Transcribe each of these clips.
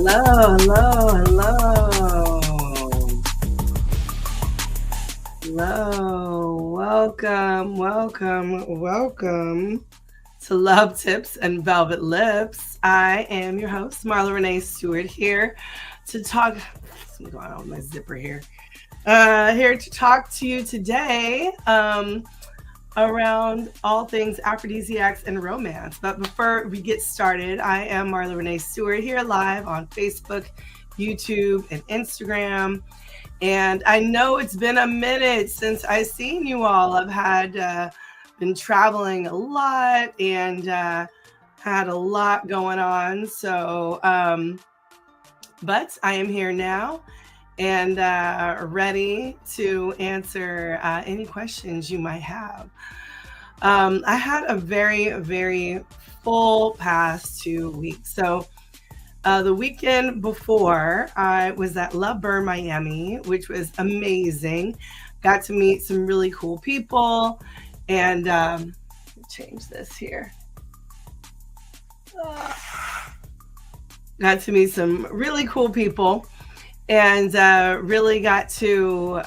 Hello, hello, hello. Hello. Welcome to Love Tips and Velvet Lips. I am your host, Marla Renee Stewart, here to talk. What's going on with my zipper here? Here to talk to you today around all things aphrodisiacs and romance. But before we get started, I am Marla Renee Stewart here live on Facebook, YouTube, and Instagram. And I know it's been a minute since I've seen you all. I've had been traveling a lot and had a lot going on. So, but I am here now and ready to answer any questions you might have. I had a very, very full past 2 weeks. So the weekend before, I was at Love Burn Miami, which was amazing. Got to meet some really cool people and change this here. Got to meet some really cool people and really got to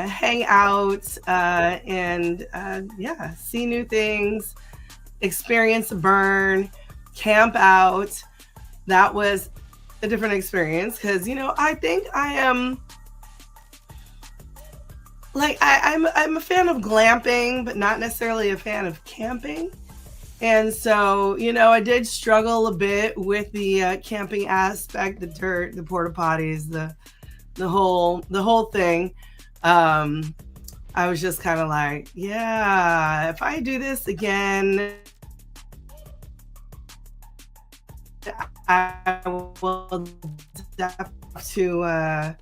hang out and see new things, experience a burn, camp out. That was a different experience because, I think I am I'm a fan of glamping, but not necessarily a fan of camping. And so, I did struggle a bit with the camping aspect, the dirt, the porta potties, the whole thing. I was just kind of like, yeah, if I do this again, I will have to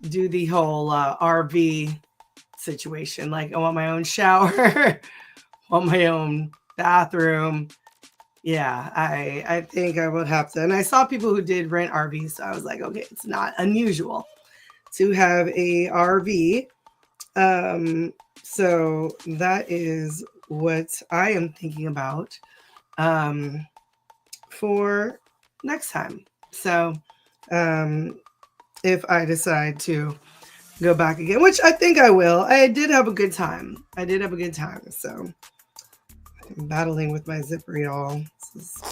do the whole RV situation. Like, I want my own shower, want my own bathroom. Yeah, I think I would have to. And I saw people who did rent RVs, so I was like, okay, it's not unusual to have a RV. So that is what I am thinking about for next time. So if I decide to go back again, which I think I will, I did have a good time. So I'm battling with my zipper, y'all. This is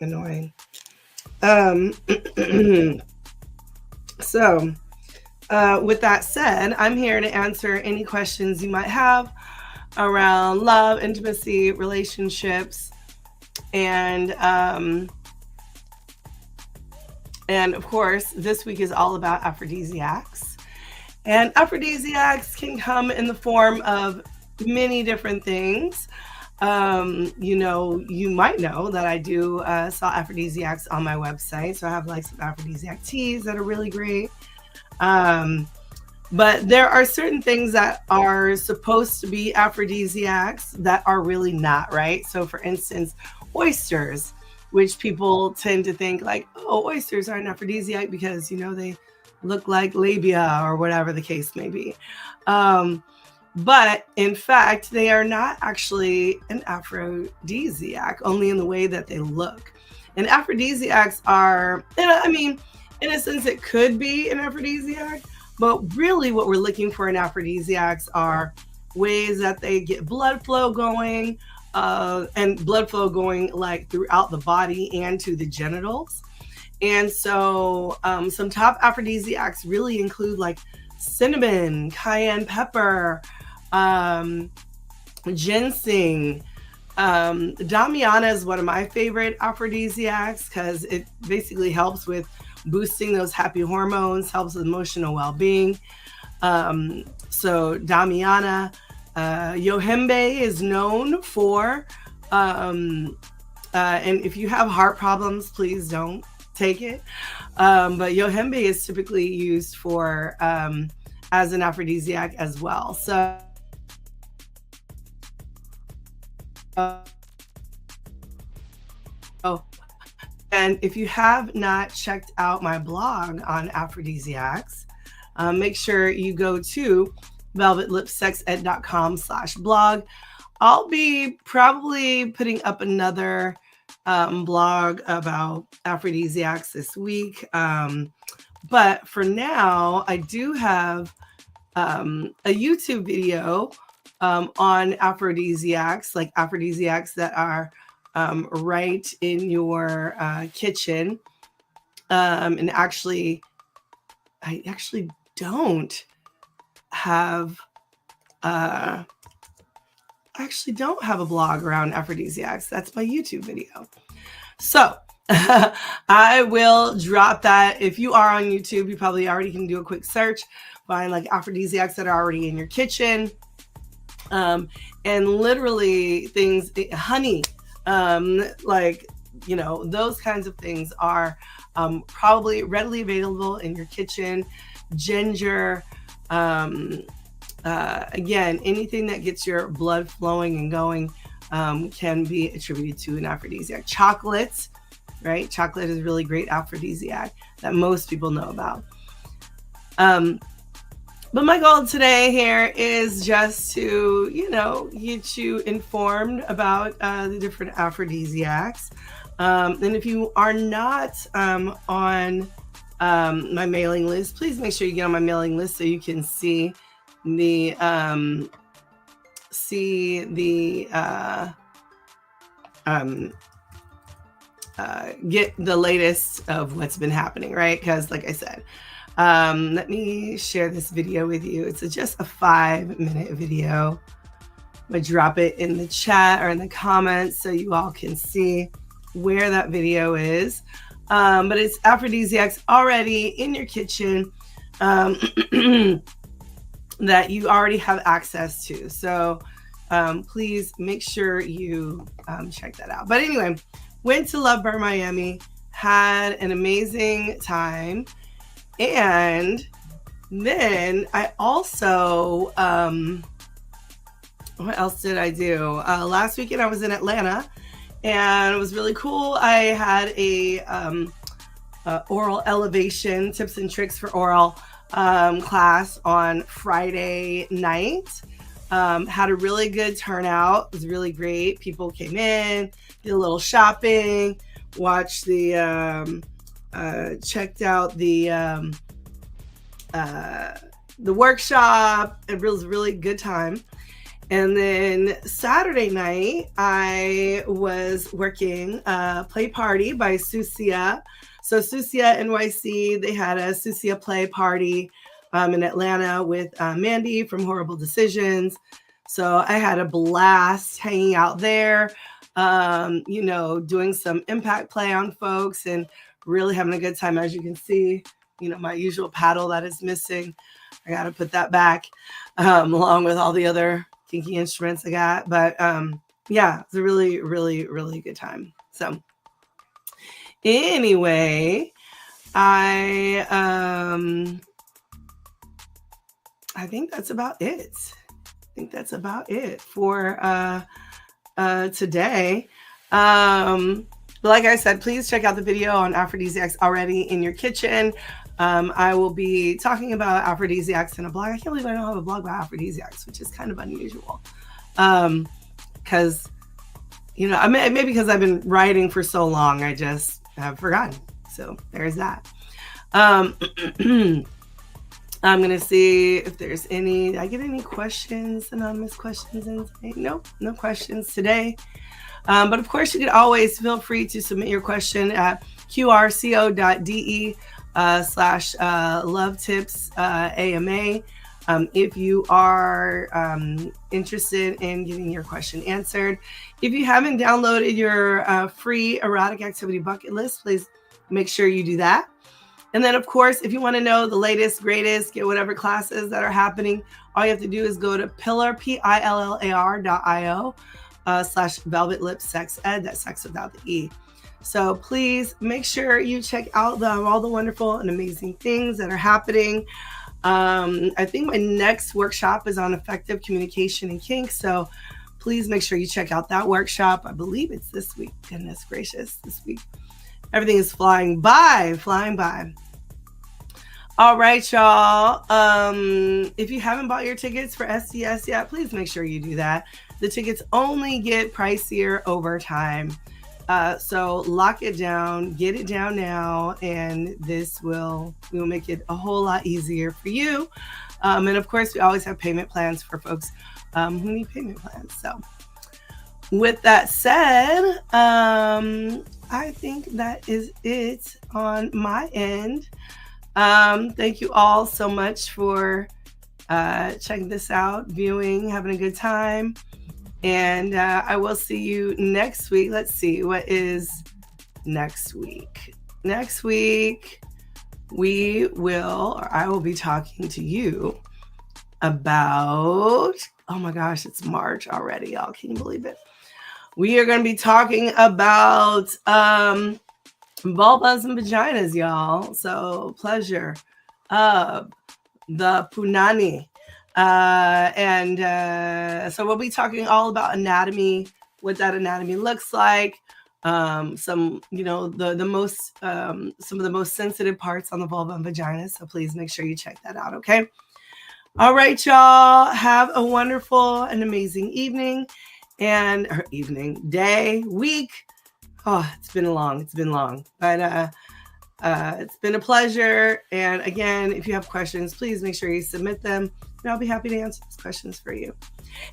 annoying. So with that said, I'm here to answer any questions you might have around love, intimacy, relationships, and of course, this week is all about aphrodisiacs. And aphrodisiacs can come in the form of many different things. You might know that I do sell aphrodisiacs on my website. So I have some aphrodisiac teas that are really great. But there are certain things that are supposed to be aphrodisiacs that are really not, right? So for instance, oysters, which people tend to think oysters are an aphrodisiac because, they look like labia or whatever the case may be. But in fact, they are not actually an aphrodisiac, only in the way that they look. And aphrodisiacs are, in a sense, it could be an aphrodisiac, but really what we're looking for in aphrodisiacs are ways that they get blood flow going, and blood flow going throughout the body and to the genitals. And so some top aphrodisiacs really include cinnamon, cayenne pepper, ginseng. Damiana is one of my favorite aphrodisiacs because it basically helps with boosting those happy hormones, helps with emotional well-being. So Damiana. Yohimbe is known for, and if you have heart problems, please don't take it. But Yohimbe is typically used for as an aphrodisiac as well. So and if you have not checked out my blog on aphrodisiacs, make sure you go to velvetlipsexed.com/blog. I'll be probably putting up another blog about aphrodisiacs this week. But for now, I do have a YouTube video on aphrodisiacs, like aphrodisiacs that are right in your kitchen. And actually, I actually don't have a blog around aphrodisiacs. That's my YouTube video. So I will drop that. If you are on YouTube, you probably already can do a quick search, find like aphrodisiacs that are already in your kitchen. And literally things, honey, like, you know, those kinds of things are probably readily available in your kitchen. Ginger, again, anything that gets your blood flowing and going can be attributed to an aphrodisiac. Chocolates, right? Chocolate is really great aphrodisiac that most people know about. But my goal today here is just to, you know, get you informed about the different aphrodisiacs. And if you are not on my mailing list, please make sure you get on my mailing list so you can see the get the latest of what's been happening, right? Because like I said, let me share this video with you. It's just a 5-minute video. I'm gonna drop it in the chat or in the comments so you all can see where that video is. But it's aphrodisiacs already in your kitchen that you already have access to. So please make sure you check that out. But anyway, went to Love Burn Miami, had an amazing time. And then I also, what else did I do? Last weekend I was in Atlanta and it was really cool. I had a oral elevation, tips and tricks for oral class on Friday night. Had a really good turnout. It was really great. People came in, did a little shopping, watched the, checked out the workshop. It was a really good time. And then Saturday night, I was working Play Party by Susia. So Susia NYC, they had a Susia Play Party in Atlanta with Mandy from Horrible Decisions. So I had a blast hanging out there, you know, doing some impact play on folks and really having a good time. As you can see, you know, my usual paddle that is missing. I got to put that back along with all the other kinky instruments I got. But yeah, it's a really, really, really good time. So anyway, I think that's about it. For today. Like I said, please check out the video on aphrodisiacs already in your kitchen. I will be talking about aphrodisiacs in a blog. I can't believe I don't have a blog about aphrodisiacs, which is kind of unusual. Because, you know, maybe because I've been writing for so long, I just have forgotten. So there's that. I'm going to see if there's any, did I get any questions, anonymous questions in today? Nope, no questions today. But of course, you can always feel free to submit your question at qrco.de/lovetipsama if you are interested in getting your question answered. If you haven't downloaded your free erotic activity bucket list, please make sure you do that. And then, of course, if you want to know the latest, greatest, get whatever classes that are happening, all you have to do is go to pillar.io/velvet lips sex ed. That's sex without the E. So please make sure you check out all the wonderful and amazing things that are happening. I think my next workshop is on effective communication and kink. So please make sure you check out that workshop. I believe it's this week. Goodness gracious, this week. Everything is flying by. All right, y'all. If you haven't bought your tickets for SDS yet, please make sure you do that. The tickets only get pricier over time. So lock it down, get it down now, and we will make it a whole lot easier for you. And of course, we always have payment plans for folks who need payment plans. So with that said, I think that is it on my end. Thank you all so much for checking this out, viewing, having a good time. And I will see you next week. Let's see, what is next week? Next week, I will be talking to you about, oh my gosh, it's March already, y'all. Can you believe it? We are going to be talking about vulvas and vaginas, y'all. So pleasure of the punani. So we'll be talking all about anatomy, what that anatomy looks like, some, the most, some of the most sensitive parts on the vulva and vagina. So please make sure you check that out. Okay. All right, y'all, have a wonderful and amazing evening day, week. Oh, it's been long, but, it's been a pleasure. And again, if you have questions, please make sure you submit them, and I'll be happy to answer those questions for you.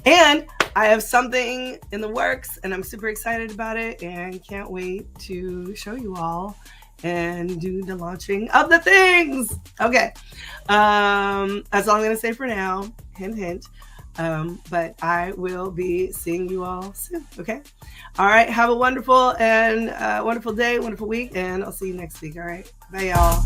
And I have something in the works, and I'm super excited about it, and can't wait to show you all and do the launching of the things. Okay. That's all I'm going to say for now. Hint, hint. But I will be seeing you all soon. Okay. All right. Have a wonderful day, wonderful week, and I'll see you next week. All right. Bye, y'all.